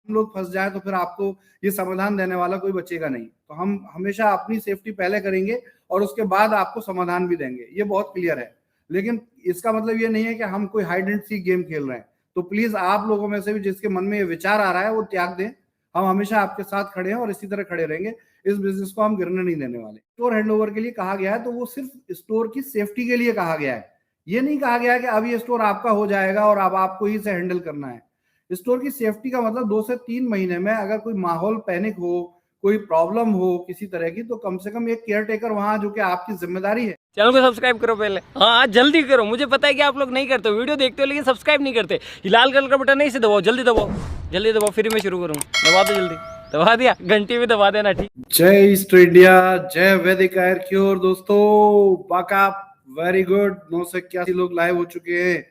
लोग फंस जाए तो फिर आपको ये समाधान देने वाला कोई बचेगा नहीं। तो हम हमेशा अपनी सेफ्टी पहले करेंगे और उसके बाद आपको समाधान भी देंगे, ये बहुत क्लियर है। लेकिन इसका मतलब ये नहीं है कि हम कोई हाइड एंड सीक गेम खेल रहे हैं। तो प्लीज आप लोगों में से भी जिसके मन में ये विचार आ रहा है वो त्याग दें। हम हमेशा आपके साथ खड़े हैं और इसी तरह खड़े रहेंगे। इस बिजनेस को हम गिरने नहीं देने वाले। स्टोर हैंडओवर के लिए कहा गया है तो वो सिर्फ स्टोर की सेफ्टी के लिए कहा गया है। ये नहीं कहा गया है कि अब ये स्टोर आपका हो जाएगा और अब आपको ही से हैंडल करना है। स्टोर की सेफ्टी का मतलब 2 से 3 महीने में अगर कोई माहौल पैनिक हो, कोई प्रॉब्लम हो किसी तरह की, तो कम से कम एक केयर टेकर वहां, जो कि आपकी जिम्मेदारी है। चैनल को सब्सक्राइब करो पहले, हाँ जल्दी करो। मुझे पता है कि आप लोग नहीं करते, वीडियो देखते हो लेकिन सब्सक्राइब नहीं करते। ये लाल कलर का बटन नहीं से दबाओ, जल्दी दबाओ, जल्दी दबाओ, फिर मैं शुरू करूँ। दबा दो जल्दी, दबा दिया, घंटी भी दबा देना, ठीक। जय ईस्ट इंडिया, जय वैदिक एयर क्योर दोस्तों, बाका वेरी गुड। 981 लोग लाइव हो चुके हैं,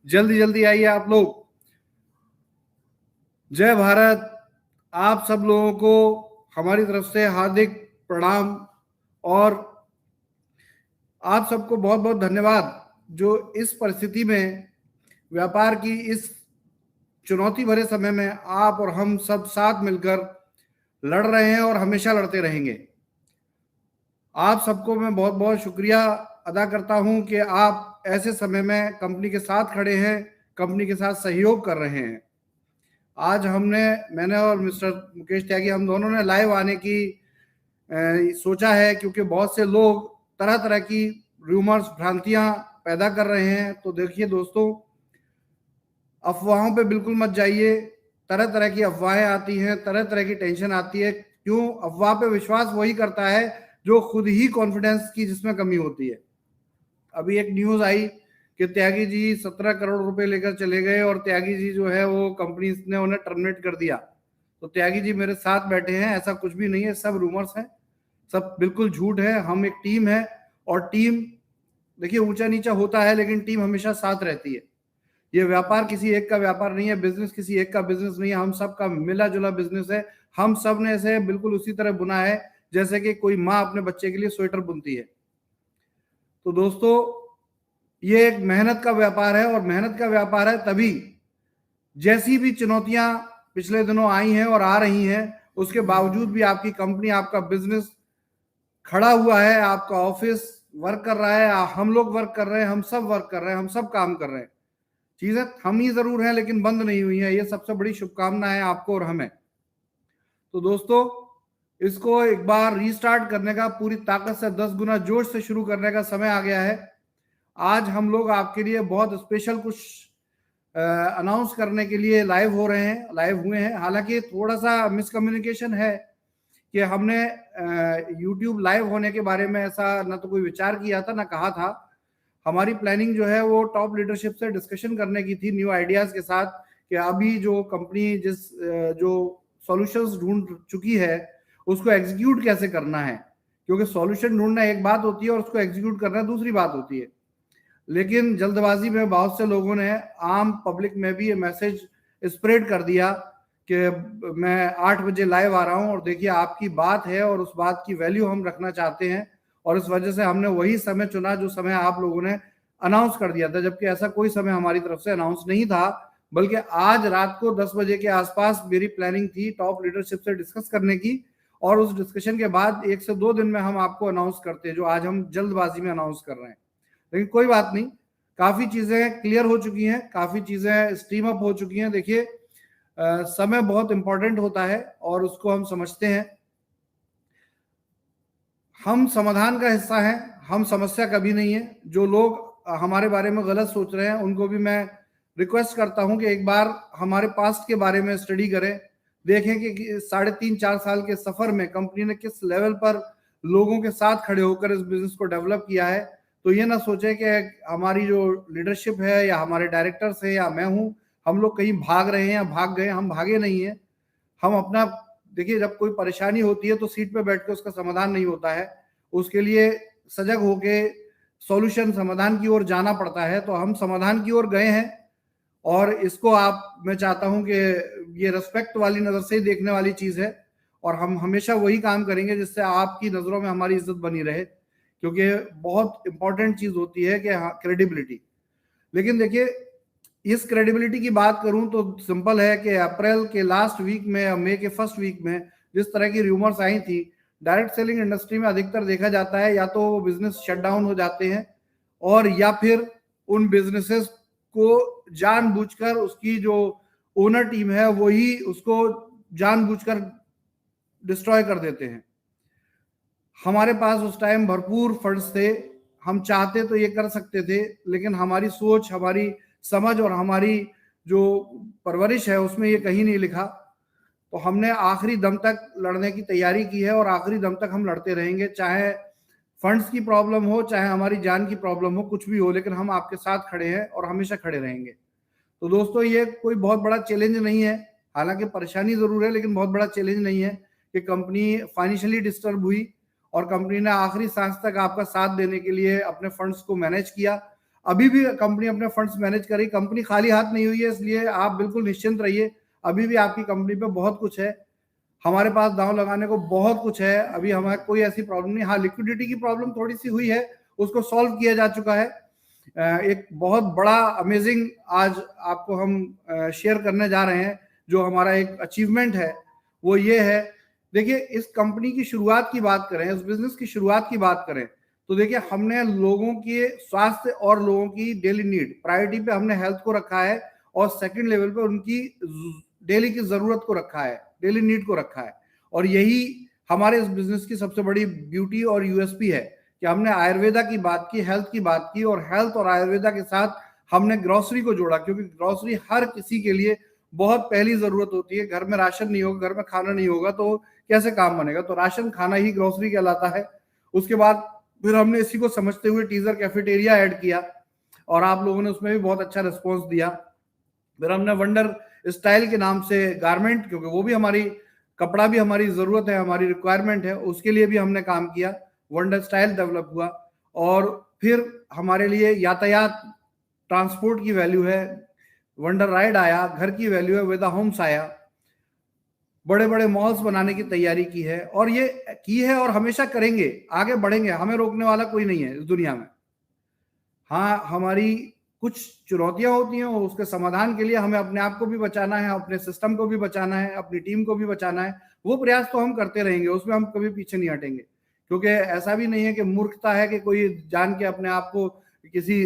जल्दी जल्दी आइए आप लोग। जय भारत। आप सब लोगों को हमारी तरफ से हार्दिक प्रणाम और आप सबको बहुत बहुत धन्यवाद जो इस परिस्थिति में, व्यापार की इस चुनौती भरे समय में आप और हम सब साथ मिलकर लड़ रहे हैं और हमेशा लड़ते रहेंगे। आप सबको मैं बहुत बहुत शुक्रिया अदा करता हूं कि आप ऐसे समय में कंपनी के साथ खड़े हैं, कंपनी के साथ सहयोग कर रहे हैं। आज मैंने और मिस्टर मुकेश त्यागी, हम दोनों ने लाइव आने की सोचा है, क्योंकि बहुत से लोग तरह तरह की रूमर्स, भ्रांतियां पैदा कर रहे हैं। तो देखिए दोस्तों, अफवाहों पे बिल्कुल मत जाइए। तरह तरह की अफवाहें आती हैं, तरह तरह की टेंशन आती है। क्यों? अफवाह पे विश्वास वही करता है जो खुद ही कॉन्फिडेंस की जिसमें कमी होती है। अभी एक न्यूज आई कि त्यागी जी 17 करोड़ रुपए लेकर चले गए और त्यागी जी जो है वो कंपनी ने उन्हें टर्मिनेट कर दिया। तो त्यागी जी मेरे साथ बैठे हैं, ऐसा कुछ भी नहीं है, सब रूमर्स हैं, सब बिल्कुल झूठ है। हम एक टीम है और टीम, देखिए ऊंचा नीचा होता है लेकिन टीम हमेशा साथ रहती है। ये व्यापार किसी एक का व्यापार नहीं है, बिजनेस किसी एक का बिजनेस नहीं है, हम सब का मिला जुला बिजनेस है। हम सब ने इसे बिल्कुल उसी तरह बुना है जैसे कि कोई माँ अपने बच्चे के लिए स्वेटर बुनती है। तो दोस्तों, ये एक मेहनत का व्यापार है और मेहनत का व्यापार है तभी, जैसी भी चुनौतियां पिछले दिनों आई हैं और आ रही हैं, उसके बावजूद भी आपकी कंपनी, आपका बिजनेस खड़ा हुआ है, आपका ऑफिस वर्क कर रहा है, हम लोग वर्क कर रहे हैं, हम सब वर्क कर रहे हैं, हम सब काम कर रहे हैं। चीजें थम ही जरूर है लेकिन बंद नहीं हुई है। ये सबसे बड़ी शुभकामना है आपको और हमें। तो दोस्तों, इसको एक बार रीस्टार्ट करने का, पूरी ताकत से 10 गुना जोश से शुरू करने का समय आ गया है। आज हम लोग आपके लिए बहुत स्पेशल कुछ अनाउंस करने के लिए लाइव हुए हैं। हालांकि थोड़ा सा मिसकम्युनिकेशन है कि हमने यूट्यूब लाइव होने के बारे में ऐसा ना तो कोई विचार किया था ना कहा था। हमारी प्लानिंग जो है वो टॉप लीडरशिप से डिस्कशन करने की थी, न्यू आइडियाज के साथ, कि अभी जो कंपनी जो सॉल्यूशंस ढूंढ चुकी है उसको एग्जीक्यूट कैसे करना है। क्योंकि सॉल्यूशन ढूंढना एक बात होती है और उसको एग्जीक्यूट करना दूसरी बात होती है। लेकिन जल्दबाजी में बहुत से लोगों ने आम पब्लिक में भी ये मैसेज स्प्रेड कर दिया कि मैं 8 बजे लाइव आ रहा हूं और देखिए आपकी बात है और उस बात की वैल्यू हम रखना चाहते हैं, और इस वजह से हमने वही समय चुना जो समय आप लोगों ने अनाउंस कर दिया था, जबकि ऐसा कोई समय हमारी तरफ से अनाउंस नहीं था। बल्कि आज रात को 10 बजे के आसपास मेरी प्लानिंग थी टॉप लीडरशिप से डिस्कस करने की, और उस डिस्कशन के बाद 1 से 2 दिन में हम आपको अनाउंस करते, जो आज हम जल्दबाजी में अनाउंस कर रहे हैं। लेकिन कोई बात नहीं, काफी चीजें क्लियर हो चुकी हैं, काफी चीजें स्टीम अप हो चुकी हैं। देखिए, समय बहुत इंपॉर्टेंट होता है और उसको हम समझते हैं। हम समाधान का हिस्सा हैं, हम समस्या कभी नहीं है। जो लोग हमारे बारे में गलत सोच रहे हैं उनको भी मैं रिक्वेस्ट करता हूं कि एक बार हमारे पास्ट के बारे में स्टडी करें, देखें कि 3.5-4 साल के सफर में कंपनी ने किस लेवल पर लोगों के साथ खड़े होकर इस बिजनेस को डेवलप किया है। तो ये ना सोचे कि हमारी जो लीडरशिप है या हमारे डायरेक्टर्स है या मैं हूं, हम लोग कहीं भाग रहे हैं या भाग गए। हम भागे नहीं है। हम अपना, देखिए जब कोई परेशानी होती है तो सीट पे बैठ के उसका समाधान नहीं होता है, उसके लिए सजग होके सॉल्यूशन, समाधान की ओर जाना पड़ता है। तो हम समाधान की ओर गए हैं और इसको मैं चाहता हूं कि ये रेस्पेक्ट वाली नजर से ही देखने वाली चीज है, और हम हमेशा वही काम करेंगे जिससे आपकी नजरों में हमारी इज्जत बनी रहे, क्योंकि बहुत इंपॉर्टेंट चीज होती है कि हाँ, क्रेडिबिलिटी। लेकिन देखिए, इस क्रेडिबिलिटी की बात करूं तो सिंपल है कि अप्रैल के लास्ट वीक में या मई के फर्स्ट वीक में जिस तरह की रूमर्स आई थी, डायरेक्ट सेलिंग इंडस्ट्री में अधिकतर देखा जाता है या तो वो बिजनेस शट डाउन हो जाते हैं और या फिर उन बिजनेसेस को जानबूझकर उसकी जो ओनर टीम है वही उसको जानबूझकर डिस्ट्रॉय कर देते हैं। हमारे पास उस टाइम भरपूर फंड्स थे, हम चाहते तो ये कर सकते थे, लेकिन हमारी सोच, हमारी समझ और हमारी जो परवरिश है उसमें ये कहीं नहीं लिखा। तो हमने आखिरी दम तक लड़ने की तैयारी की है और आखिरी दम तक हम लड़ते रहेंगे, चाहे फंड्स की प्रॉब्लम हो, चाहे हमारी जान की प्रॉब्लम हो, कुछ भी हो, लेकिन हम आपके साथ खड़े हैं और हमेशा खड़े रहेंगे। तो दोस्तों ये कोई बहुत बड़ा चैलेंज नहीं है, हालांकि परेशानी जरूर है लेकिन बहुत बड़ा चैलेंज नहीं है कि कंपनी फाइनेंशियली डिस्टर्ब हुई और कंपनी ने आखिरी सांस तक आपका साथ देने के लिए अपने फंड्स को मैनेज किया। अभी भी कंपनी अपने फंड्स मैनेज करी, कंपनी खाली हाथ नहीं हुई है, इसलिए आप बिल्कुल निश्चिंत रहिए, अभी भी आपकी कंपनी पे बहुत कुछ है, हमारे पास दांव लगाने को बहुत कुछ है, अभी हमारे कोई ऐसी प्रॉब्लम नहीं। हाँ, लिक्विडिटी की प्रॉब्लम थोड़ी सी हुई है, उसको सॉल्व किया जा चुका है। एक बहुत बड़ा अमेजिंग आज आपको हम शेयर करने जा रहे हैं, जो हमारा एक अचीवमेंट है वो ये है। देखिए, इस कंपनी की शुरुआत की बात करें, इस बिजनेस की शुरुआत की बात करें तो देखिए, हमने लोगों के स्वास्थ्य और लोगों की डेली नीड प्रायोरिटी पे हमने हेल्थ को रखा है और सेकंड लेवल पे उनकी डेली की जरूरत को रखा है, डेली नीड को रखा है। और यही हमारे इस बिजनेस की सबसे बड़ी ब्यूटी और यूएसपी है कि हमने आयुर्वेदा की बात की, हेल्थ की बात की और हेल्थ और आयुर्वेदा के साथ हमने ग्रोसरी को जोड़ा, क्योंकि ग्रोसरी हर किसी के लिए बहुत पहली जरूरत होती है। घर में राशन नहीं होगा, घर में खाना नहीं होगा तो कैसे काम बनेगा, तो राशन खाना ही ग्रोसरी कहलाता है। उसके बाद फिर हमने इसी को समझते हुए टीजर कैफेटेरिया ऐड किया और आप लोगों ने उसमें भी बहुत अच्छा रिस्पॉन्स दिया। फिर हमने वंडर स्टाइल के नाम से गारमेंट, क्योंकि वो भी हमारी कपड़ा भी हमारी जरूरत है, हमारी रिक्वायरमेंट है, उसके लिए भी हमने काम किया, वंडर स्टाइल डेवलप हुआ। और फिर हमारे लिए यातायात ट्रांसपोर्ट की वैल्यू है, वंडर राइड आया, घर की वैल्यू है, वेदा होम्स आया, बड़े बड़े मॉल्स बनाने की तैयारी की है और ये की है और हमेशा करेंगे, आगे बढ़ेंगे, हमें रोकने वाला कोई नहीं है इस दुनिया में। हाँ, हमारी कुछ चुनौतियां होती हैं, उसके समाधान के लिए हमें अपने आप को भी बचाना है, अपने सिस्टम को भी बचाना है, अपनी टीम को भी बचाना है। वो प्रयास तो हम करते रहेंगे, उसमें हम कभी पीछे नहीं हटेंगे, क्योंकि ऐसा भी नहीं है कि मूर्खता है कि कोई जान के अपने आप को किसी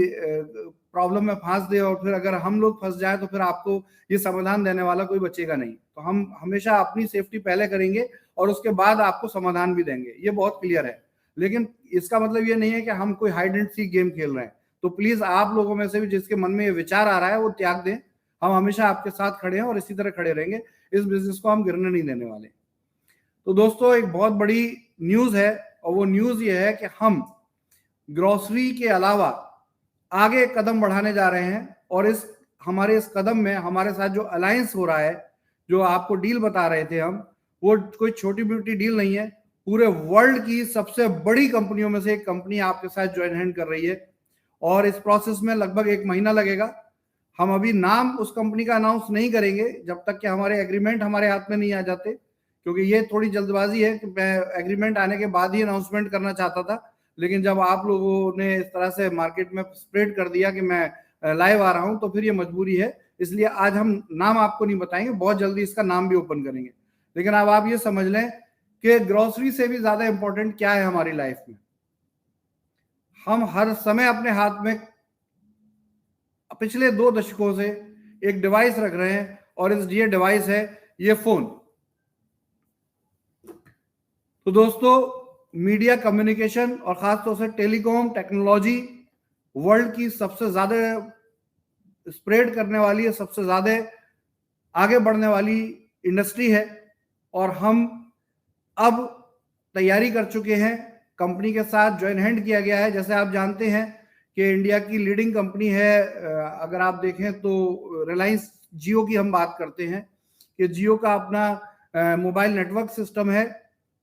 प्रॉब्लम में फांस दे और फिर अगर हम लोग फंस जाए तो फिर आपको ये समाधान देने वाला कोई बचेगा नहीं। तो हम हमेशा अपनी सेफ्टी पहले करेंगे और उसके बाद आपको समाधान भी देंगे, ये बहुत क्लियर है। लेकिन इसका मतलब ये नहीं है कि हम कोई हाइड एंड सीक गेम खेल रहे हैं। तो प्लीज आप लोगों में से भी जिसके मन में ये विचार आ रहा है वो त्याग दें, हम हमेशा आपके साथ खड़े हैं और इसी तरह खड़े रहेंगे, इस बिजनेस को हम गिरने नहीं देने वाले। तो दोस्तों, एक बहुत बड़ी न्यूज है और वो न्यूज ये है कि हम ग्रोसरी के अलावा आगे कदम बढ़ाने जा रहे हैं और हमारे इस कदम में हमारे साथ जो अलायंस हो रहा है, जो आपको डील बता रहे थे हम, वो कोई छोटी ब्यूटी डील नहीं है, पूरे वर्ल्ड की सबसे बड़ी कंपनियों में से एक कंपनी आपके साथ ज्वाइन हैंड कर रही है और इस प्रोसेस में लगभग 1 महीना लगेगा। हम अभी नाम उस कंपनी का अनाउंस नहीं करेंगे जब तक कि हमारे एग्रीमेंट हमारे हाथ में नहीं आ जाते, क्योंकि ये थोड़ी जल्दबाजी है कि मैं एग्रीमेंट आने के बाद ही अनाउंसमेंट करना चाहता था, लेकिन जब आप लोगों ने इस तरह से मार्केट में स्प्रेड कर दिया कि मैं लाइव आ रहा हूं तो फिर ये मजबूरी है, इसलिए आज हम नाम आपको नहीं बताएंगे, बहुत जल्दी इसका नाम भी ओपन करेंगे। लेकिन अब आप ये समझ लें कि ग्रोसरी से भी ज्यादा इंपॉर्टेंट क्या है हमारी लाइफ में। हम हर समय अपने हाथ में पिछले 2 दशकों से एक डिवाइस रख रहे हैं और ये डिवाइस है ये फोन। तो दोस्तों, मीडिया कम्युनिकेशन और खासतौर से टेलीकॉम टेक्नोलॉजी वर्ल्ड की सबसे ज्यादा स्प्रेड करने वाली है, सबसे ज्यादा आगे बढ़ने वाली इंडस्ट्री है और हम अब तैयारी कर चुके हैं, कंपनी के साथ ज्वाइन हैंड किया गया है। जैसे आप जानते हैं कि इंडिया की लीडिंग कंपनी है, अगर आप देखें तो रिलायंस जियो की हम बात करते हैं कि जियो का अपना मोबाइल नेटवर्क सिस्टम है,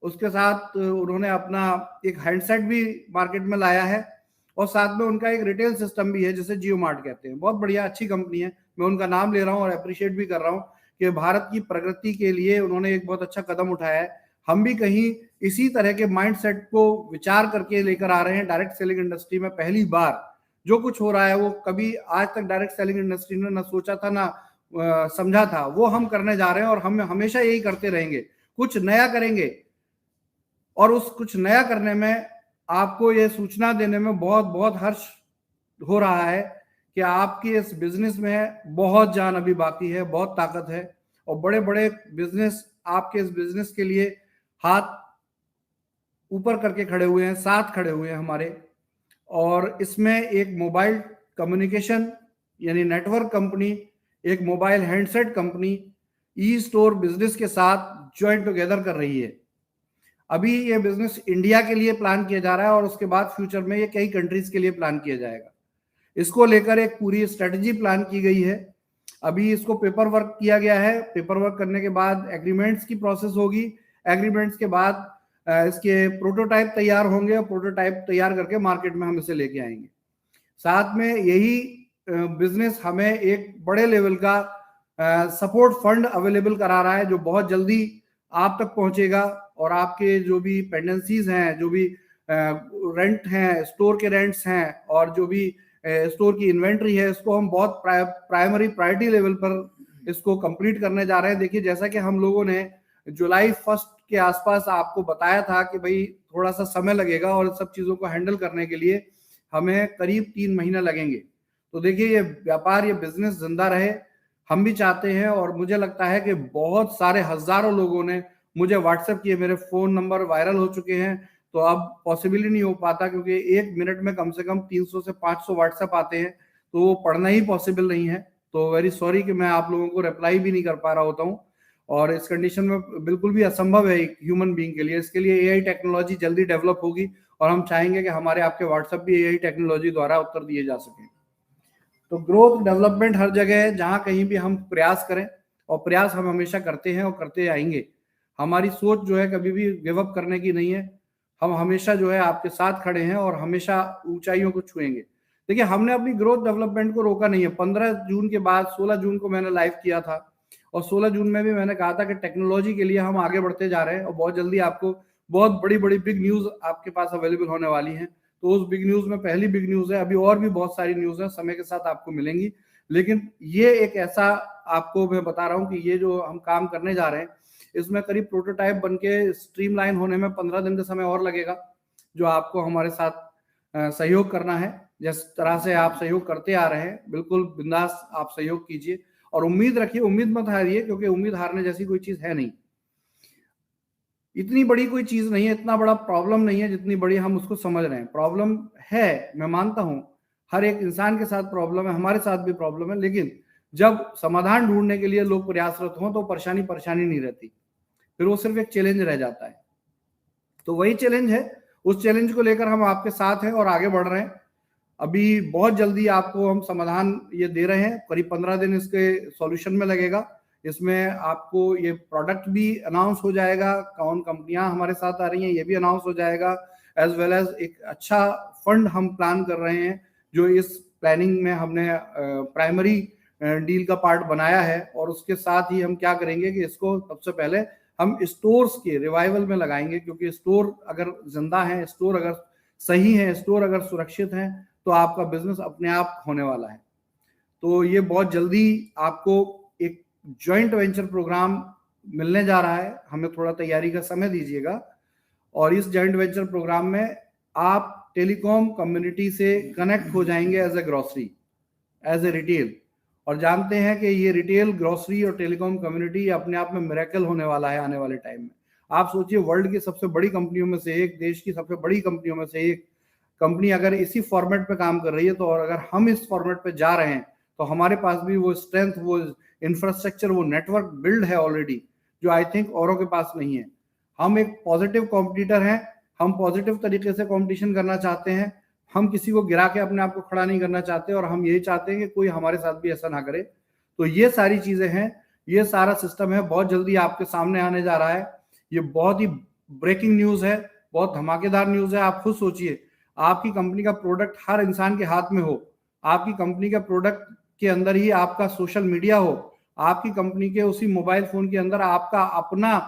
उसके साथ उन्होंने अपना एक हैंडसेट भी मार्केट में लाया है और साथ में उनका एक रिटेल सिस्टम भी है जिसे जियो मार्ट कहते हैं। बहुत बढ़िया, अच्छी कंपनी है, मैं उनका नाम ले रहा हूं और अप्रिशिएट भी कर रहा हूं कि भारत की प्रगति के लिए उन्होंने एक बहुत अच्छा कदम उठाया है। हम भी कहीं इसी तरह के माइंडसेट को विचार करके लेकर आ रहे हैं। डायरेक्ट सेलिंग इंडस्ट्री में पहली बार जो कुछ हो रहा है वो कभी आज तक डायरेक्ट सेलिंग इंडस्ट्री ने ना सोचा था ना समझा था, वो हम करने जा रहे हैं और हम हमेशा यही करते रहेंगे, कुछ नया करेंगे। और उस कुछ नया करने में आपको ये सूचना देने में बहुत बहुत हर्ष हो रहा है कि आपकी इस बिजनेस में बहुत जान अभी बाकी है, बहुत ताकत है, और बड़े बड़े बिजनेस आपके इस बिजनेस के लिए हाथ ऊपर करके खड़े हुए हैं, साथ खड़े हुए हैं हमारे। और इसमें एक मोबाइल कम्युनिकेशन यानी नेटवर्क कंपनी, एक mobile handset company e store business के साथ ज्वाइन टुगेदर कर रही है। अभी ये बिजनेस इंडिया के लिए प्लान किया जा रहा है और उसके बाद फ्यूचर में ये कई कंट्रीज के लिए प्लान किया जाएगा। इसको लेकर एक पूरी स्ट्रेटजी प्लान की गई है। अभी इसको पेपर वर्क किया गया है, पेपर वर्क करने के बाद एग्रीमेंट्स की प्रोसेस होगी, एग्रीमेंट्स के बाद इसके प्रोटोटाइप तैयार होंगे और प्रोटोटाइप तैयार करके मार्केट में हम इसे लेके आएंगे। साथ में यही बिजनेस हमें एक बड़े लेवल का सपोर्ट फंड अवेलेबल करा रहा है, जो बहुत जल्दी आप तक पहुंचेगा और आपके जो भी पेंडेंसीज हैं, जो भी रेंट हैं, स्टोर के रेंट्स हैं और जो भी स्टोर की इन्वेंट्री है, इसको हम बहुत प्राइमरी प्रायोरिटी लेवल पर इसको कंप्लीट करने जा रहे हैं। देखिए, जैसा कि हम लोगों ने जुलाई 1 के आसपास आपको बताया था कि भाई थोड़ा सा समय लगेगा और सब चीजों को हैंडल करने के लिए हमें करीब 3 महीने लगेंगे। तो देखिए, ये व्यापार, ये बिजनेस जिंदा रहे, हम भी चाहते हैं। और मुझे लगता है कि बहुत सारे हजारों लोगों ने मुझे व्हाट्सएप किए, मेरे फोन नंबर वायरल हो चुके हैं। तो अब पॉसिबल ही नहीं हो पाता, क्योंकि 1 मिनट में कम से कम 300 से 500 व्हाट्सएप आते हैं, तो वो पढ़ना ही पॉसिबल नहीं है। तो वेरी सॉरी कि मैं आप लोगों को रिप्लाई भी नहीं कर पा रहा होता हूँ, और इस कंडीशन में बिल्कुल भी असंभव है एक ह्यूमन बीइंग के लिए। इसके लिए एआई टेक्नोलॉजी जल्दी डेवलप होगी और हम चाहेंगे कि हमारे आपके व्हाट्सएप भी एआई टेक्नोलॉजी द्वारा उत्तर दिए जा सके। तो ग्रोथ डेवलपमेंट हर जगह है, जहां कहीं भी हम प्रयास करें, और प्रयास हम हमेशा करते हैं और करते आएंगे। हमारी सोच जो है कभी भी गिव अप करने की नहीं है। हम हमेशा जो है आपके साथ खड़े हैं और हमेशा ऊंचाइयों को छुएंगे। देखिए, हमने अपनी ग्रोथ डेवलपमेंट को रोका नहीं है। 15 जून के बाद 16 जून को मैंने लाइव किया था, और 16 जून में भी मैंने कहा था कि टेक्नोलॉजी के लिए हम आगे बढ़ते जा रहे हैं और बहुत जल्दी आपको बहुत बड़ी बड़ी बिग न्यूज आपके पास अवेलेबल होने वाली है। तो उस बिग न्यूज में पहली बिग न्यूज है, अभी और भी बहुत सारी न्यूज है, समय के साथ आपको मिलेंगी, लेकिन ये एक ऐसा आपको मैं बता रहा हूँ कि ये जो हम काम करने जा रहे हैं, इसमें करीब प्रोटोटाइप बनके स्ट्रीमलाइन होने में 15 दिन का समय और लगेगा, जो आपको हमारे साथ सहयोग करना है। जिस तरह से आप सहयोग करते आ रहे हैं, बिल्कुल बिंदास आप सहयोग कीजिए और उम्मीद रखिए, उम्मीद मत हारिए, क्योंकि उम्मीद हारने जैसी कोई चीज है नहीं। इतनी बड़ी कोई चीज नहीं है, इतना बड़ा प्रॉब्लम नहीं है जितनी बड़ी हम उसको समझ रहे हैं। प्रॉब्लम है, मैं मानता हूं, हर एक इंसान के साथ प्रॉब्लम है, हमारे साथ भी प्रॉब्लम है, लेकिन जब समाधान ढूंढने के लिए लोग प्रयासरत हों तो परेशानी परेशानी नहीं रहती, फिर वो सिर्फ एक चैलेंज रह जाता है। तो वही चैलेंज है, उस चैलेंज को लेकर हम आपके साथ हैं और आगे बढ़ रहे हैं। अभी बहुत जल्दी आपको हम समाधान ये दे रहे हैं, करीब 15 दिन इसके सॉल्यूशन में लगेगा। इसमें आपको ये प्रोडक्ट भी अनाउंस हो जाएगा, कौन कंपनियां हमारे साथ आ रही हैं ये भी अनाउंस हो जाएगा, एज वेल एज एक अच्छा फंड हम प्लान कर रहे हैं, जो इस प्लानिंग में हमने प्राइमरी डील का पार्ट बनाया है। और उसके साथ ही हम क्या करेंगे कि इसको सबसे पहले हम स्टोर्स के रिवाइवल में लगाएंगे, क्योंकि स्टोर अगर जिंदा है, स्टोर अगर सही है, स्टोर अगर सुरक्षित है, तो आपका बिजनेस अपने आप होने वाला है। तो ये बहुत जल्दी आपको एक जॉइंट वेंचर प्रोग्राम मिलने जा रहा है, हमें थोड़ा तैयारी का समय दीजिएगा। और इस जॉइंट वेंचर प्रोग्राम में आप टेलीकॉम कम्युनिटी से कनेक्ट हो जाएंगे as a grocery, as a retail. और जानते हैं कि ये रिटेल, ग्रोसरी और टेलीकॉम कम्युनिटी अपने आप में मिरेकल होने वाला है आने वाले टाइम में। आप सोचिए, वर्ल्ड की सबसे बड़ी कंपनियों में से एक, देश की सबसे बड़ी कंपनियों में से एक कंपनी अगर इसी फॉर्मेट पे काम कर रही है, तो और अगर हम इस फॉर्मेट पे जा रहे हैं, तो हमारे पास भी वो स्ट्रेंथ, वो इंफ्रास्ट्रक्चर, वो नेटवर्क बिल्ड है ऑलरेडी, जो आई थिंक औरों के पास नहीं है। हम एक पॉजिटिव कॉम्पिटिटर हैं, हम पॉजिटिव तरीके से कॉम्पिटिशन करना चाहते हैं, हम किसी को गिरा के अपने आप को खड़ा नहीं करना चाहते, और हम यही चाहते हैं कि कोई हमारे साथ भी ऐसा ना करे। तो ये सारी चीजें हैं, ये सारा सिस्टम है, बहुत जल्दी आपके सामने आने जा रहा है। ये बहुत ही ब्रेकिंग न्यूज है, बहुत धमाकेदार न्यूज है। आप खुद सोचिए, आपकी कंपनी का प्रोडक्ट हर इंसान के हाथ में हो, आपकी कंपनी का प्रोडक्ट के अंदर ही आपका सोशल मीडिया हो, आपकी कंपनी के उसी मोबाइल फोन के अंदर आपका अपना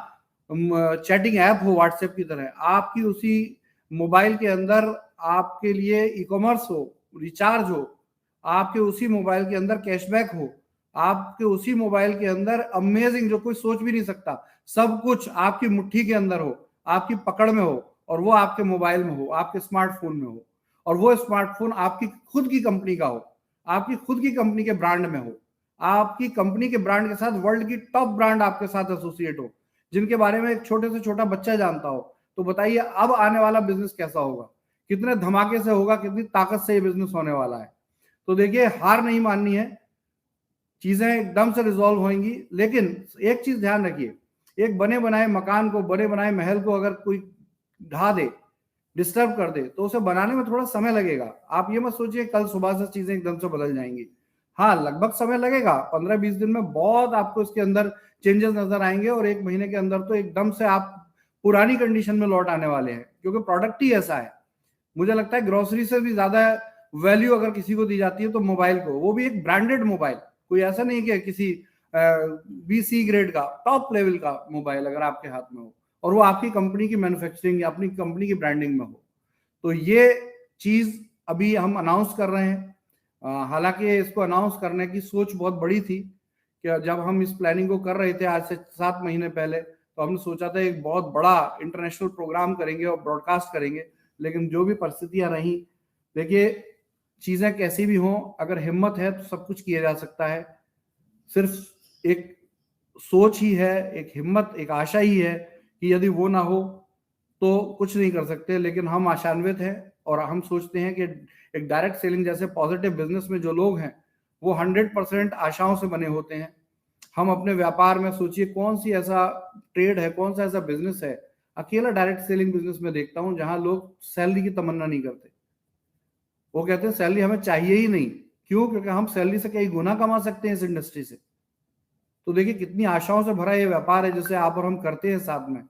चैटिंग ऐप हो व्हाट्सएप की तरह, आपकी उसी मोबाइल के अंदर आपके लिए ई कॉमर्स हो, रिचार्ज हो, आपके उसी मोबाइल के अंदर कैशबैक हो, आपके उसी मोबाइल के अंदर अमेजिंग जो कोई सोच भी नहीं सकता, सब कुछ आपकी मुट्ठी के अंदर हो, आपकी पकड़ में हो, और वो आपके मोबाइल में हो, आपके स्मार्टफोन में हो, और वो स्मार्टफोन आपकी खुद की कंपनी का हो, आपकी खुद की कंपनी के ब्रांड में हो, आपकी कंपनी के ब्रांड के साथ वर्ल्ड की टॉप ब्रांड आपके साथ एसोसिएट हो, जिनके बारे में एक छोटे से छोटा बच्चा जानता हो। तो बताइए अब आने वाला बिजनेस कैसा होगा, कितने धमाके से होगा, कितनी ताकत से ये बिजनेस होने वाला है। तो देखिए, हार नहीं माननी है, चीजें एकदम से रिजॉल्व होंगी। लेकिन एक चीज ध्यान रखिए, एक बने बनाए मकान को, बने बनाए महल को अगर कोई ढा दे, डिस्टर्ब कर दे, तो उसे बनाने में थोड़ा समय लगेगा। आप ये मत सोचिए कल सुबह से चीजें एकदम से बदल जाएंगी। हाँ, लगभग समय लगेगा, 15-20 दिन में बहुत आपको इसके अंदर चेंजेस नजर आएंगे, और 1 महीने के अंदर तो एकदम से आप पुरानी कंडीशन में लौट आने वाले हैं, क्योंकि प्रोडक्ट ही ऐसा है। मुझे लगता है ग्रोसरी से भी ज्यादा वैल्यू अगर किसी को दी जाती है तो मोबाइल को, वो भी एक ब्रांडेड मोबाइल, कोई ऐसा नहीं कि किसी BC ग्रेड का टॉप लेवल का मोबाइल अगर आपके हाथ में हो, और वो आपकी कंपनी की मैन्युफैक्चरिंग या अपनी कंपनी की ब्रांडिंग में हो, तो ये चीज अभी हम अनाउंस कर रहे हैं। हालांकि इसको अनाउंस करने की सोच बहुत बड़ी थी कि जब हम इस प्लानिंग को कर रहे थे आज से 7 महीने पहले, तो हमने सोचा था एक बहुत बड़ा इंटरनेशनल प्रोग्राम करेंगे और ब्रॉडकास्ट करेंगे। लेकिन जो भी परिस्थितियां रही, देखिए चीजें कैसी भी हों, अगर हिम्मत है तो सब कुछ किया जा सकता है। सिर्फ एक सोच ही है, एक हिम्मत, एक आशा ही है कि यदि वो ना हो तो कुछ नहीं कर सकते। लेकिन हम आशान्वित हैं, और हम सोचते हैं कि एक डायरेक्ट सेलिंग जैसे पॉजिटिव बिजनेस में जो लोग हैं वो 100% आशाओं से बने होते हैं। हम अपने व्यापार में सोचिए कौन सी ऐसा ट्रेड है, कौन सा ऐसा बिजनेस है, अकेला डायरेक्ट सेलिंग बिजनेस में देखता हूं जहां लोग सैलरी की तमन्ना नहीं करते। वो कहते हैं सैलरी हमें चाहिए ही नहीं। क्यों? क्योंकि हम सैलरी से कई गुना कमा सकते हैं इस इंडस्ट्री से। तो देखिए कितनी आशाओं से भरा ये व्यापार है जिसे आप और हम करते हैं साथ में,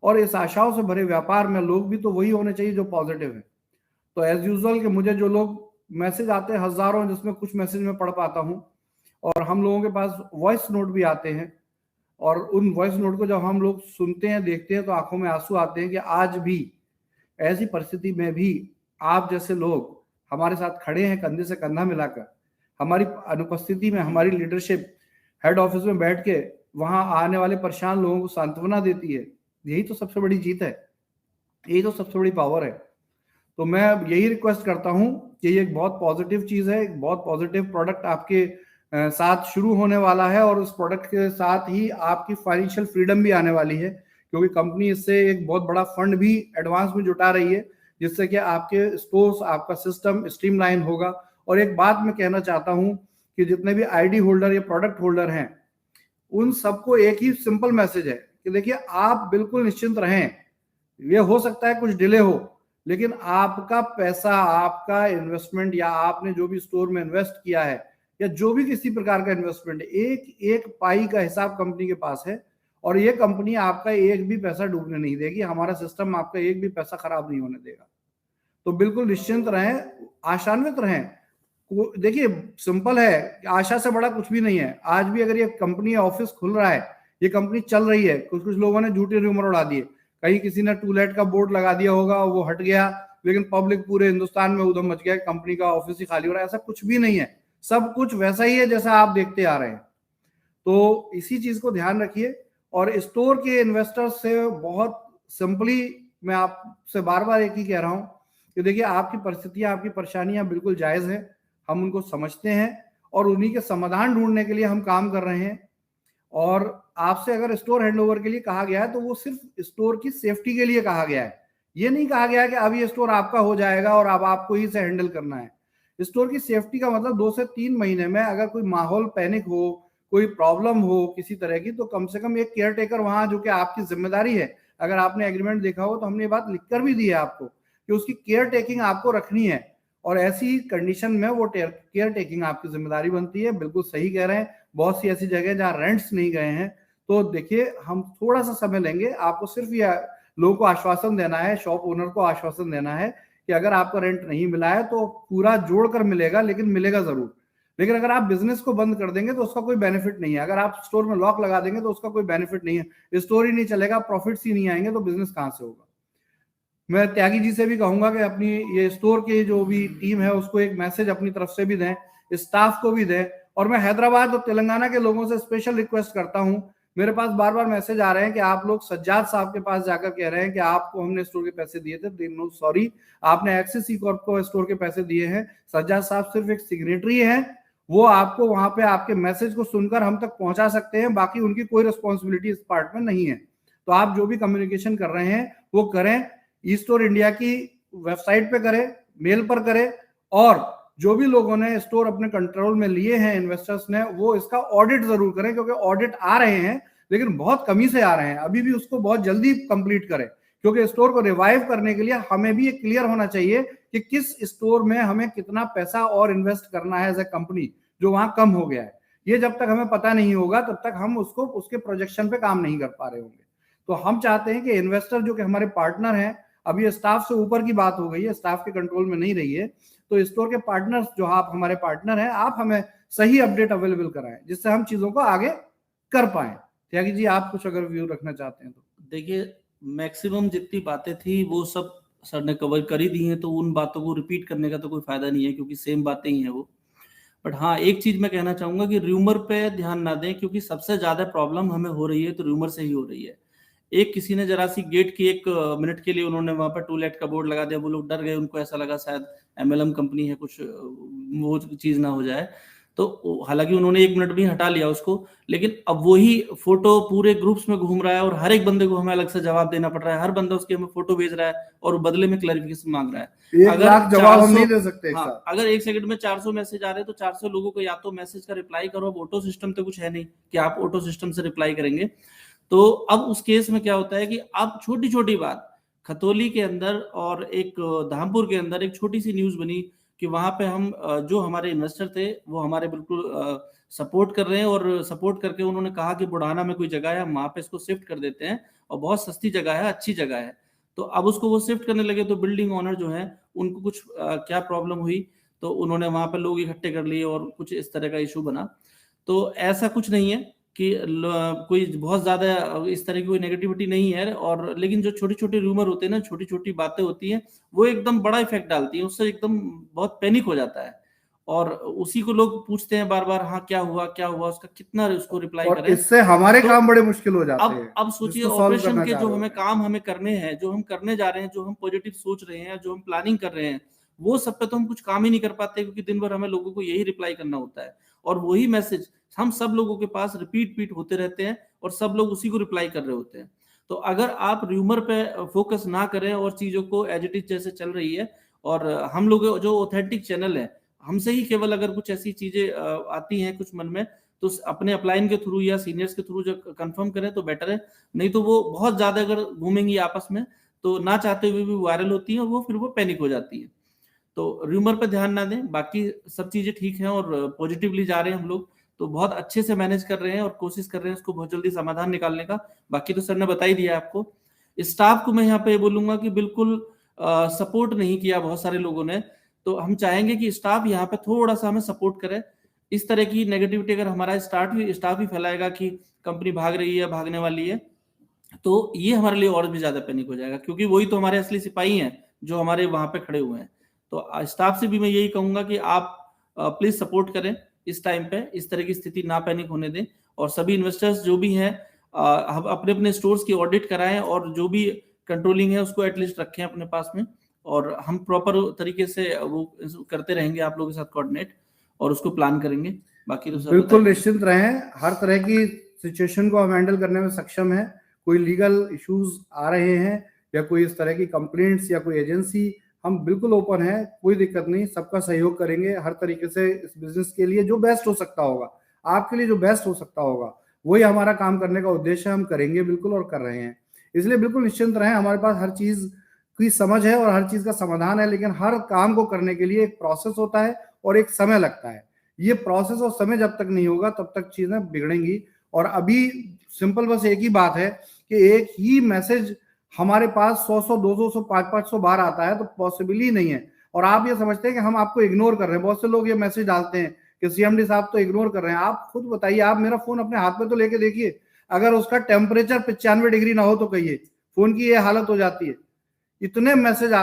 और इस आशाओं से भरे व्यापार में लोग भी तो वही होने चाहिए जो पॉजिटिव है। तो एज यूजुअल कि मुझे जो लोग मैसेज आते हैं हजारों, जिसमें कुछ मैसेज मैं पढ़ पाता हूं, और हम लोगों के पास वॉइस नोट भी आते हैं, और उन वॉइस नोट को जब हम लोग सुनते हैं, देखते हैं, तो आंखों में आंसू आते हैं कि आज भी ऐसी परिस्थिति में भी आप जैसे लोग हमारे साथ खड़े हैं, कंधे से कंधा मिलाकर। हमारी अनुपस्थिति में हमारी लीडरशिप हेड ऑफिस में बैठ के वहां आने वाले परेशान लोगों को सांत्वना देती है। यही तो सबसे बड़ी जीत है, यही तो सबसे बड़ी पावर है। तो मैं यही रिक्वेस्ट करता हूं कि ये एक बहुत पॉजिटिव चीज है, एक बहुत पॉजिटिव प्रोडक्ट आपके साथ शुरू होने वाला है, और उस प्रोडक्ट के साथ ही आपकी फाइनेंशियल फ्रीडम भी आने वाली है, क्योंकि कंपनी इससे एक बहुत बड़ा फंड भी एडवांस में जुटा रही है, जिससे कि आपके स्टोर्स, आपका सिस्टम स्ट्रीमलाइन होगा। और एक बात मैं कहना चाहता हूं कि जितने भी आईडी होल्डर या प्रोडक्ट होल्डर हैं, उन सबको एक ही सिंपल मैसेज है कि देखिए आप बिल्कुल निश्चिंत रहें। ये हो सकता है कुछ डिले हो, लेकिन आपका पैसा, आपका इन्वेस्टमेंट, या आपने जो भी स्टोर में इन्वेस्ट किया है, या जो भी किसी प्रकार का इन्वेस्टमेंट है, एक एक पाई का हिसाब कंपनी के पास है, और ये कंपनी आपका एक भी पैसा डूबने नहीं देगी। हमारा सिस्टम आपका एक भी पैसा खराब नहीं होने देगा। तो बिल्कुल निश्चिंत रहें, आशान्वित रहें। देखिए सिंपल है, आशा से बड़ा कुछ भी नहीं है। आज भी अगर ये कंपनी ऑफिस खुल रहा है, ये कंपनी चल रही है, कुछ कुछ लोगों ने झूठे रूमर उड़ा दिए, कहीं किसी ने टूलेट का बोर्ड लगा दिया होगा, वो हट गया, लेकिन पब्लिक पूरे हिंदुस्तान में उधम मच गया, कंपनी का ऑफिस ही खाली हो रहा है। ऐसा कुछ भी नहीं है, सब कुछ वैसा ही है जैसा आप देखते आ रहे हैं। तो इसी चीज को ध्यान रखिए। और स्टोर के इन्वेस्टर्स से बहुत सिंपली मैं आपसे बार बार एक ही कह रहा हूं कि देखिए आपकी परिस्थितियां, आपकी परेशानियां बिल्कुल जायज है, हम उनको समझते हैं, और उन्हीं के समाधान ढूंढने के लिए हम काम कर रहे हैं। और आपसे अगर स्टोर हैंडओवर के लिए कहा गया है तो वो सिर्फ स्टोर की सेफ्टी के लिए कहा गया है। ये नहीं कहा गया है कि अब ये स्टोर आपका हो जाएगा और अब आपको ही से हैंडल करना है। स्टोर की सेफ्टी का मतलब 2 से 3 महीने में अगर कोई माहौल पैनिक हो, कोई प्रॉब्लम हो किसी तरह की, तो कम से कम एक केयर टेकर वहां, जो कि आपकी जिम्मेदारी है। अगर आपने एग्रीमेंट देखा हो तो हमने ये बात लिखकर भी दी है आपको कि उसकी केयर टेकिंग आपको रखनी है, और ऐसी कंडीशन में वो केयर टेकिंग आपकी जिम्मेदारी बनती है। बिल्कुल सही कह रहे हैं। बहुत सी ऐसी जगह जहां रेंट्स नहीं गए हैं, तो देखिए हम थोड़ा सा समय लेंगे। आपको सिर्फ ये लोगों को आश्वासन देना है, शॉप ओनर को आश्वासन देना है कि अगर आपका रेंट नहीं मिला है तो पूरा जोड़कर मिलेगा, लेकिन मिलेगा जरूर। लेकिन अगर आप बिजनेस को बंद कर देंगे तो उसका कोई बेनिफिट नहीं है। अगर आप स्टोर में लॉक लगा देंगे तो उसका कोई बेनिफिट नहीं है, स्टोर ही नहीं चलेगा, प्रॉफिट्स ही नहीं आएंगे, तो बिजनेस कहां से होगा। मैं त्यागी जी से भी कहूंगा कि अपनी ये स्टोर की जो भी टीम है उसको एक मैसेज अपनी तरफ से भी दें, स्टाफ को भी दें। और मैं हैदराबाद और तेलंगाना के लोगों से स्पेशल रिक्वेस्ट करता हूं, मेरे पास बार बार मैसेज आ रहे हैं कि आप लोग सज्जाद साहब के पास जाकर कह रहे हैं कि आपको हमने स्टोर के पैसे दिए थे, नो सॉरी, आपने एक्सिस ई कॉर्प को स्टोर के पैसे दिए हैं। सज्जाद साहब सिर्फ एक सिग्नेटरी है, वो आपको वहां पे आपके मैसेज को सुनकर हम तक पहुंचा सकते हैं, बाकी उनकी कोई रिस्पॉन्सिबिलिटी इस पार्ट में नहीं है। तो आप जो भी कम्युनिकेशन कर रहे हैं वो करें, ई स्टोर इंडिया की वेबसाइट पे करें, मेल पर करें, और जो भी लोगों ने स्टोर अपने कंट्रोल में लिए हैं इन्वेस्टर्स ने, वो इसका ऑडिट जरूर करें, क्योंकि ऑडिट आ रहे हैं लेकिन बहुत कमी से आ रहे हैं, अभी भी उसको बहुत जल्दी कंप्लीट करें, क्योंकि स्टोर को रिवाइव करने के लिए हमें भी एक क्लियर होना चाहिए कि किस स्टोर में हमें कितना पैसा और इन्वेस्ट करना है एज ए कंपनी, जो वहां कम हो गया है। ये जब तक हमें पता नहीं होगा तब तक हम उसको उसके प्रोजेक्शन पे काम नहीं कर पा रहे होंगे। तो हम चाहते हैं कि इन्वेस्टर जो कि हमारे पार्टनर हैं, अब ये स्टाफ से ऊपर की बात हो गई है, स्टाफ के कंट्रोल में नहीं रही है, तो स्टोर के पार्टनर्स जो आप हमारे पार्टनर हैं, आप हमें सही अपडेट अवेलेबल कराएं जिससे हम चीजों को आगे कर पाए। त्यागी जी, आप कुछ अगर व्यू रखना चाहते हैं तो। देखिए, मैक्सिमम जितनी बातें थी वो सब सर ने कवर कर ही दी हैं, तो उन बातों को रिपीट करने का तो कोई फायदा नहीं है, क्योंकि सेम बातें ही हैं वो। बट हाँ, एक चीज मैं कहना चाहूंगा कि र्यूमर पे ध्यान ना दें, क्योंकि सबसे ज्यादा प्रॉब्लम हमें हो रही है तो र्यूमर से ही हो रही है। एक किसी ने जरा सी गेट की 1 मिनट के लिए उन्होंने वहां पर टूलेट का बोर्ड लगा दिया, वो लोग डर गए, उनको ऐसा लगा शायद MLM कंपनी है, कुछ वो चीज ना हो जाए। तो हालांकि उन्होंने 1 मिनट भी हटा लिया उसको, लेकिन अब वही फोटो पूरे ग्रुप्स में घूम रहा है और हर एक बंदे को हमें अलग से जवाब देना पड़ रहा है। हर बंदा उसके हमें फोटो भेज रहा है और बदले में क्लैरिफिकेशन मांग रहा है। 1 लाख जवाब हम नहीं दे सकते। हाँ, अगर 1 सेकंड में 400 मैसेज आ रहे हैं तो 400 लोगों को या तो मैसेज का रिप्लाई करो। अब ऑटो सिस्टम तो कुछ है नहीं कि आप ऑटो सिस्टम से रिप्लाई करेंगे। तो अब उस केस में क्या होता है कि अब छोटी छोटी बात, खतौली के अंदर और एक धामपुर के अंदर एक छोटी सी न्यूज बनी कि वहां पे हम जो हमारे इन्वेस्टर थे वो हमारे बिल्कुल सपोर्ट कर रहे हैं, और सपोर्ट करके उन्होंने कहा कि बुढ़ाना में कोई जगह है, हम वहां पे इसको शिफ्ट कर देते हैं, और बहुत सस्ती जगह है, अच्छी जगह है। तो अब उसको वो शिफ्ट करने लगे, तो बिल्डिंग ओनर जो है उनको कुछ क्या प्रॉब्लम हुई, तो उन्होंने वहां पे लोग इकट्ठे कर लिए और कुछ इस तरह का इशू बना। तो ऐसा कुछ नहीं है कि कोई बहुत ज्यादा इस तरह की कोई नेगेटिविटी नहीं है, और लेकिन जो छोटी छोटी रूमर होते हैं ना, छोटी छोटी बातें होती हैं, वो एकदम बड़ा इफेक्ट डालती है, उससे एकदम बहुत पैनिक हो जाता है, और उसी को लोग पूछते हैं बार बार, हाँ क्या हुआ क्या हुआ, उसका कितना उसको रिप्लाई और करें। इससे हमारे तो काम बड़े मुश्किल हो जाते हैं। अब सोचिए, जिसको solve ऑपरेशन करना के चाह जो रहे हमें होते हैं। काम हमें करने हैं, जो हम करने जा रहे हैं, जो हम पॉजिटिव सोच रहे हैं, जो हम प्लानिंग कर रहे हैं, वो सब पे तो हम कुछ काम ही नहीं कर पाते, क्योंकि दिन भर हमें लोगों को यही रिप्लाई करना होता है, और वही मैसेज हम सब लोगों के पास रिपीट होते रहते हैं, और सब लोग उसी को रिप्लाई कर रहे होते हैं। तो अगर आप र्यूमर पे फोकस ना करें और चीजों को एज इट इज जैसे चल रही है, और हम लोग जो ऑथेंटिक चैनल है, हमसे ही केवल अगर कुछ ऐसी चीजें आती हैं कुछ मन में, तो अपने अपलाइन के थ्रू या सीनियर्स के थ्रू जो कंफर्म करें तो बेटर है। नहीं तो वो बहुत ज्यादा अगर घूमेंगी आपस में तो ना चाहते हुए भी वायरल होती है, और वो फिर वो पैनिक हो जाती है। तो र्यूमर पे ध्यान ना दें, बाकी सब चीजें ठीक हैं और पॉजिटिवली जा रहे हैं हम लोग, तो बहुत अच्छे से मैनेज कर रहे हैं और कोशिश कर रहे हैं उसको बहुत जल्दी समाधान निकालने का। बाकी तो सर ने बता ही दिया आपको। स्टाफ को मैं यहाँ पे बोलूंगा कि बिल्कुल सपोर्ट नहीं किया बहुत सारे लोगों ने, तो हम चाहेंगे कि स्टाफ यहाँ पे थोड़ा सा हमें सपोर्ट करे। इस तरह की नेगेटिविटी अगर हमारा स्टाफ ही फैलाएगा कि कंपनी भाग रही है, भागने वाली है, तो ये हमारे लिए और भी ज्यादा पैनिक हो जाएगा, क्योंकि वही तो हमारे असली सिपाही हैं जो हमारे वहां पे खड़े हुए हैं। तो स्टाफ से भी मैं यही कहूंगा कि आप प्लीज सपोर्ट करें इस टाइम पे, इस तरह की स्थिति ना पैनिक होने दें, और सभी इन्वेस्टर्स जो भी हैं अपने अपने स्टोर्स की ऑडिट कराएं, और जो भी कंट्रोलिंग है उसको एटलीस्ट रखें अपने पास में, और हम प्रॉपर तरीके से वो करते रहेंगे आप लोगों के साथ कोऑर्डिनेट, और उसको प्लान करेंगे। बाकी तो सब बिल्कुल निश्चिंत रहें, हर तरह की सिचुएशन को हम हैंडल करने में सक्षम है। कोई लीगल इश्यूज आ रहे हैं या कोई इस तरह की कंप्लेंट्स या कोई एजेंसी, हम बिल्कुल ओपन है, कोई दिक्कत नहीं, सबका सहयोग करेंगे हर तरीके से। इस बिजनेस के लिए जो बेस्ट हो सकता होगा, आपके लिए जो बेस्ट हो सकता होगा, वही हमारा काम करने का उद्देश्य है, हम करेंगे बिल्कुल और कर रहे हैं। इसलिए बिल्कुल निश्चिंत रहें, हमारे पास हर चीज की समझ है और हर चीज का समाधान है, लेकिन हर काम को करने के लिए एक प्रोसेस होता है और एक समय लगता है। ये प्रोसेस और समय जब तक नहीं होगा तब तक चीजें बिगड़ेंगी। और अभी सिंपल बस एक ही बात है कि एक ही मैसेज हमारे पास 100 200 500 बार आता है, तो पॉसिबल ही नहीं है। और आप ये समझते हैं कि हम आपको इग्नोर कर रहे हैं। बहुत से लोग ये मैसेज डालते हैं कि सीएमडी साहब तो इग्नोर कर रहे हैं। आप खुद बताइए, आप मेरा फोन अपने हाथ में तो लेके देखिए, अगर उसका टेम्परेचर 95 डिग्री ना हो तो कहिए, फोन की ये हालत हो जाती है। इतने मैसेज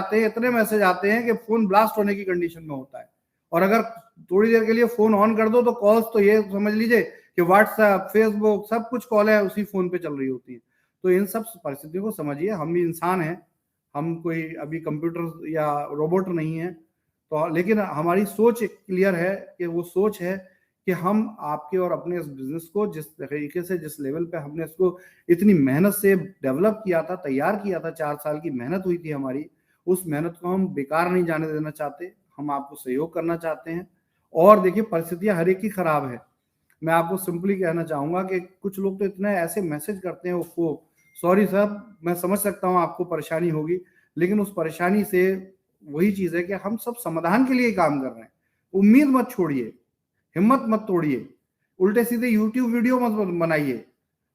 आते हैं कि फोन ब्लास्ट होने की कंडीशन में होता है। और अगर थोड़ी देर के लिए फोन ऑन कर दो तो कॉल्स तो ये समझ लीजिए कि व्हाट्सएप, फेसबुक, सब कुछ कॉल है उसी फोन पे चल रही होती है। तो इन सब परिस्थितियों को समझिए, हम भी इंसान हैं, हम कोई अभी कंप्यूटर या रोबोट नहीं है। तो लेकिन हमारी सोच क्लियर है कि वो सोच है कि हम आपके और अपने इस बिजनेस को जिस तरीके से, जिस लेवल पे हमने इसको इतनी मेहनत से डेवलप किया था, तैयार किया था, 4 साल की मेहनत हुई थी हमारी, उस मेहनत को हम बेकार नहीं जाने देना चाहते। हम आपको सहयोग करना चाहते हैं। और देखिए, परिस्थितियां हर एक की खराब है। मैं आपको सिंपली कहना चाहूंगा कि कुछ लोग तो इतने ऐसे मैसेज करते हैं, वो सॉरी सर, मैं समझ सकता हूं आपको परेशानी होगी, लेकिन उस परेशानी से वही चीज है कि हम सब समाधान के लिए काम कर रहे हैं। उम्मीद मत छोड़िए, हिम्मत मत तोड़िए, उल्टे सीधे यूट्यूब वीडियो मत बनाइए।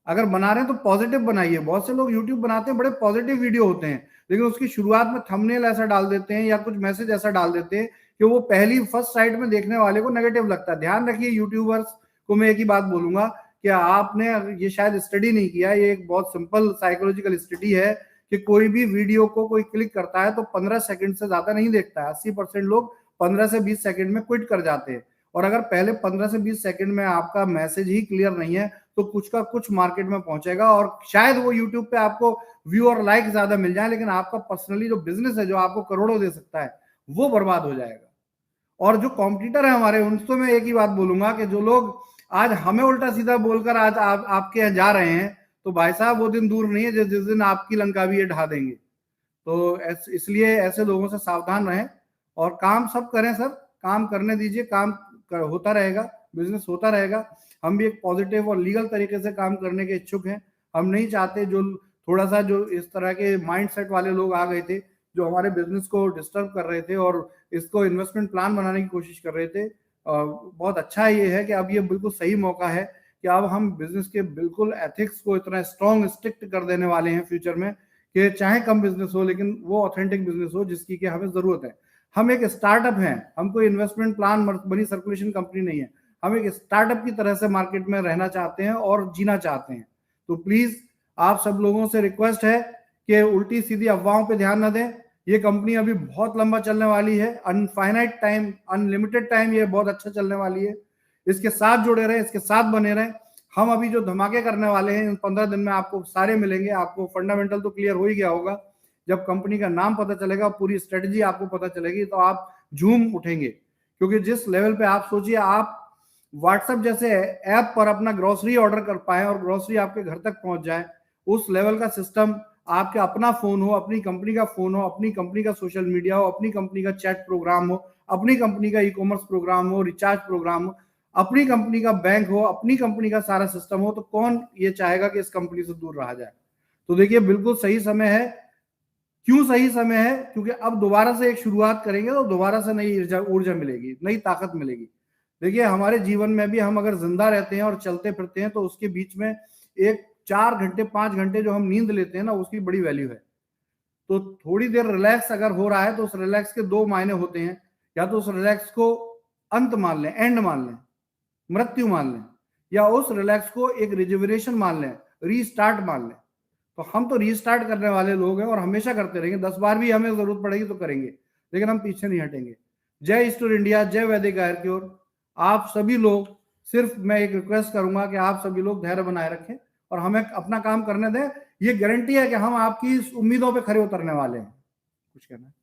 अगर बना रहे हैं तो पॉजिटिव बनाइए। बहुत से लोग यूट्यूब बनाते हैं, बड़े पॉजिटिव वीडियो होते हैं, लेकिन उसकी शुरुआत में थंबनेल ऐसा डाल देते हैं या कुछ मैसेज ऐसा डाल देते हैं कि वो पहली फर्स्ट साइट में देखने वाले को नेगेटिव लगता है। ध्यान रखिए, यूट्यूबर्स को मैं एक ही बात बोलूंगा कि आपने ये शायद स्टडी नहीं किया, ये एक बहुत सिंपल साइकोलॉजिकल स्टडी है कि कोई भी वीडियो को कोई क्लिक करता है तो 15 सेकंड से ज्यादा नहीं देखता है। 80% लोग 15 से 20 सेकंड में क्विट कर जाते हैं। और अगर पहले 15 से 20 सेकंड में आपका मैसेज ही क्लियर नहीं है तो कुछ का कुछ मार्केट में पहुंचेगा और शायद वो यूट्यूब पे आपको व्यू और लाइक ज्यादा मिल जाए, लेकिन आपका पर्सनली जो बिजनेस है, जो आपको करोड़ों दे सकता है, वो बर्बाद हो जाएगा। और जो कॉम्पिटिटर है हमारे, उनसे मैं एक ही बात बोलूंगा कि जो लोग आज हमें उल्टा सीधा बोलकर आज आपके यहाँ जा रहे हैं, तो भाई साहब वो दिन दूर नहीं है जिस दिन आपकी लंका भी ये ढा देंगे। तो इसलिए ऐसे लोगों से सावधान रहें और काम सब करें सर, काम करने दीजिए, काम होता रहेगा, बिजनेस होता रहेगा। हम भी एक पॉजिटिव और लीगल तरीके से काम करने के इच्छुक हैं। हम नहीं चाहते जो थोड़ा सा जो इस तरह के माइंडसेट वाले लोग आ गए थे, जो हमारे बिजनेस को डिस्टर्ब कर रहे थे और इसको इन्वेस्टमेंट प्लान बनाने की कोशिश कर रहे थे। बहुत अच्छा ये है कि अब ये बिल्कुल सही मौका है कि अब हम बिजनेस के बिल्कुल एथिक्स को इतना स्ट्रॉन्ग स्ट्रिक्ट कर देने वाले हैं फ्यूचर में कि चाहे कम बिजनेस हो लेकिन वो ऑथेंटिक बिजनेस हो जिसकी कि हमें जरूरत है। हम एक स्टार्टअप हैं, हम कोई इन्वेस्टमेंट प्लान बनी सर्कुलेशन कंपनी नहीं है। हम एक स्टार्टअप की तरह से मार्केट में रहना चाहते हैं और जीना चाहते हैं। तो प्लीज आप सब लोगों से रिक्वेस्ट है कि उल्टी सीधी अफवाहों पे ध्यान न दें। ये कंपनी अभी बहुत लंबा चलने वाली है, अनफाइनाइट टाइम, अनलिमिटेड टाइम ये बहुत अच्छा चलने वाली है। इसके साथ जुड़े रहें, इसके साथ बने रहें। हम अभी जो धमाके करने वाले हैं इन 15 दिन में आपको सारे मिलेंगे। आपको फंडामेंटल तो क्लियर हो ही गया होगा। जब कंपनी का नाम पता चलेगा, पूरी स्ट्रेटजी आपको पता चलेगी, तो आप झूम उठेंगे। क्योंकि जिस लेवल पे आप सोचिए, आप व्हाट्सएप जैसे ऐप पर अपना ग्रोसरी ऑर्डर कर पाए और ग्रोसरी आपके घर तक पहुंच जाए, उस लेवल का सिस्टम आपका अपना फोन हो, अपनी कंपनी का फोन हो, अपनी कंपनी का सोशल मीडिया हो, अपनी कंपनी का चैट प्रोग्राम हो, अपनी कंपनी का ई-कॉमर्स प्रोग्राम हो, रिचार्ज प्रोग्राम हो, अपनी कंपनी का बैंक हो, अपनी कंपनी का सारा सिस्टम हो, तो कौन ये चाहेगा कि इस कंपनी से दूर रहा जाए। तो देखिए, बिल्कुल सही समय है। क्यों सही समय है? क्योंकि अब दोबारा से एक शुरुआत करेंगे तो दोबारा से नई ऊर्जा मिलेगी, नई ताकत मिलेगी। देखिए, हमारे जीवन में भी हम अगर जिंदा रहते हैं और चलते फिरते हैं तो उसके बीच में एक 4 घंटे 5 घंटे जो हम नींद लेते हैं ना, उसकी बड़ी वैल्यू है। तो थोड़ी देर रिलैक्स अगर हो रहा है तो उस रिलैक्स के 2 मायने होते हैं। या तो उस रिलैक्स को अंत मान लें, एंड मान लें, मृत्यु मान लें, या उस रिलैक्स को एक रिजुविनेशन मान लें, रीस्टार्ट मान लें। तो हम तो रीस्टार्ट करने वाले लोग हैं और हमेशा करते रहेंगे। 10 बार भी हमें जरूरत पड़ेगी तो करेंगे, लेकिन हम पीछे नहीं हटेंगे। जय ईस्टर इंडिया, जय वैदिक आयुर्वेद। आप सभी लोग, सिर्फ मैं एक रिक्वेस्ट करूंगा कि आप सभी लोग धैर्य बनाए रखें और हमें अपना काम करने दें। ये गारंटी है कि हम आपकी उम्मीदों पे खरे उतरने वाले हैं। कुछ कहना है?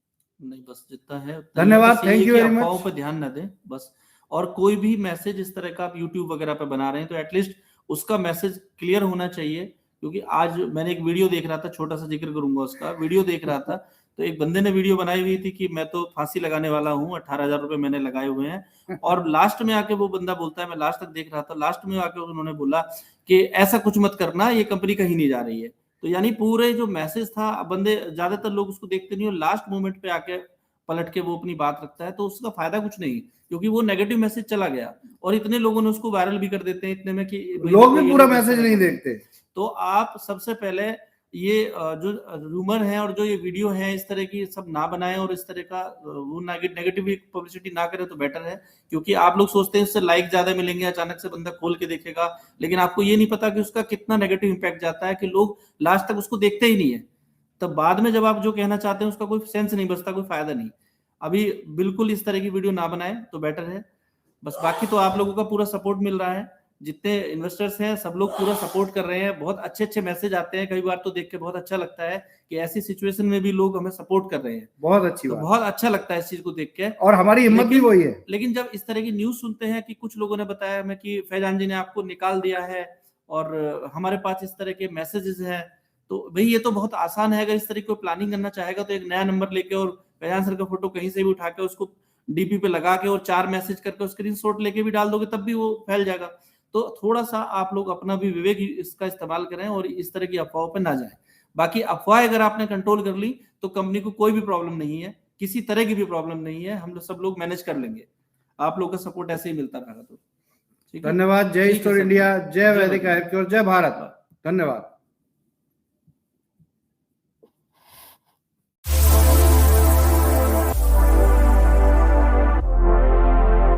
नहीं, बस जितना है। धन्यवाद, थैंक यू वेरी मच। अफवाहों पे ध्यान न दें बस। और कोई भी मैसेज इस तरह का आप यूट्यूब वगैरह पे बना रहे हैं तो एटलीस्ट उसका मैसेज क्लियर होना चाहिए। क्योंकि आज मैंने एक वीडियो देख रहा था, छोटा सा जिक्र करूंगा उसका, वीडियो देख रहा था तो एक बंदे ने वीडियो बनाई हुई थी कि मैं तो फांसी लगाने वाला हूँ, 18,000 रुपए मैंने लगाए हुए हैं। और लास्ट में आके वो बंदा बोलता है, मैं लास्ट तक देख रहा था, लास्ट में आके उन्होंने बोला कि ऐसा कुछ मत करना, ये कंपनी कहीं नहीं जा रही है। तो यानी पूरे जो मैसेज था, बंदे ज्यादातर लोग उसको देखते नहीं और लास्ट मोमेंट पे आके पलट के वो अपनी बात रखता है, तो उसका फायदा कुछ नहीं, क्योंकि वो नेगेटिव मैसेज चला गया और इतने लोगों ने उसको वायरल भी कर देते हैं इतने में कि लोग भी पूरा मैसेज नहीं देखते। तो आप सबसे पहले ये जो रूमर है और जो ये वीडियो है इस तरह की सब ना बनाएं और इस तरह का वो नेगेटिव पब्लिसिटी ना करें तो बेटर है। क्योंकि आप लोग सोचते हैं इससे लाइक ज्यादा मिलेंगे, अचानक से बंदा खोल के देखेगा, लेकिन आपको ये नहीं पता कि उसका कितना नेगेटिव इंपैक्ट जाता है कि लोग लास्ट तक उसको देखते ही नहीं है। तब बाद में जब आप जो कहना चाहते हैं उसका कोई सेंस नहीं बचता, कोई फायदा नहीं। अभी बिल्कुल इस तरह की वीडियो ना बनाए तो बेटर है। बस बाकी तो आप लोगों का पूरा सपोर्ट मिल रहा है, जितने इन्वेस्टर्स हैं सब लोग पूरा सपोर्ट कर रहे हैं, बहुत अच्छे अच्छे मैसेज आते हैं, कई बार तो देख के बहुत अच्छा लगता है कि ऐसी सिचुएशन में भी लोग हमें सपोर्ट कर रहे हैं। बहुत अच्छी तो बात, बहुत अच्छा लगता है इस चीज को देख के। और हमारी हिम्मत भी वही है। लेकिन जब इस तरह की न्यूज सुनते हैं कि कुछ लोगों ने बताया हमें कि फैजान जी ने आपको निकाल दिया है और हमारे पास इस तरह के मैसेजेस हैं, तो भाई ये तो बहुत आसान है। अगर इस तरह की प्लानिंग करना चाहेगा तो एक नया नंबर लेके और फैजान सर का फोटो कहीं से भी उठा के उसको डीपी पे लगा के और 4 मैसेज करके स्क्रीनशॉट लेके भी डाल दोगे तब भी वो फैल जाएगा। तो थोड़ा सा आप लोग अपना भी विवेक इसका इस्तेमाल करें और इस तरह की अफवाहों पर ना जाएं। बाकी अफवाह अगर आपने कंट्रोल कर ली तो कंपनी को कोई भी प्रॉब्लम नहीं है, किसी तरह की भी प्रॉब्लम नहीं है, हम लोग सब लोग मैनेज कर लेंगे। आप लोगों का सपोर्ट ऐसे ही मिलता रहेगा तो ठीक है। धन्यवाद। जय ठीक है स्टोर सर। इंडिया, जय जय वैदिक वैदिक। आयुर्वेद, जय भारत। धन्यवाद।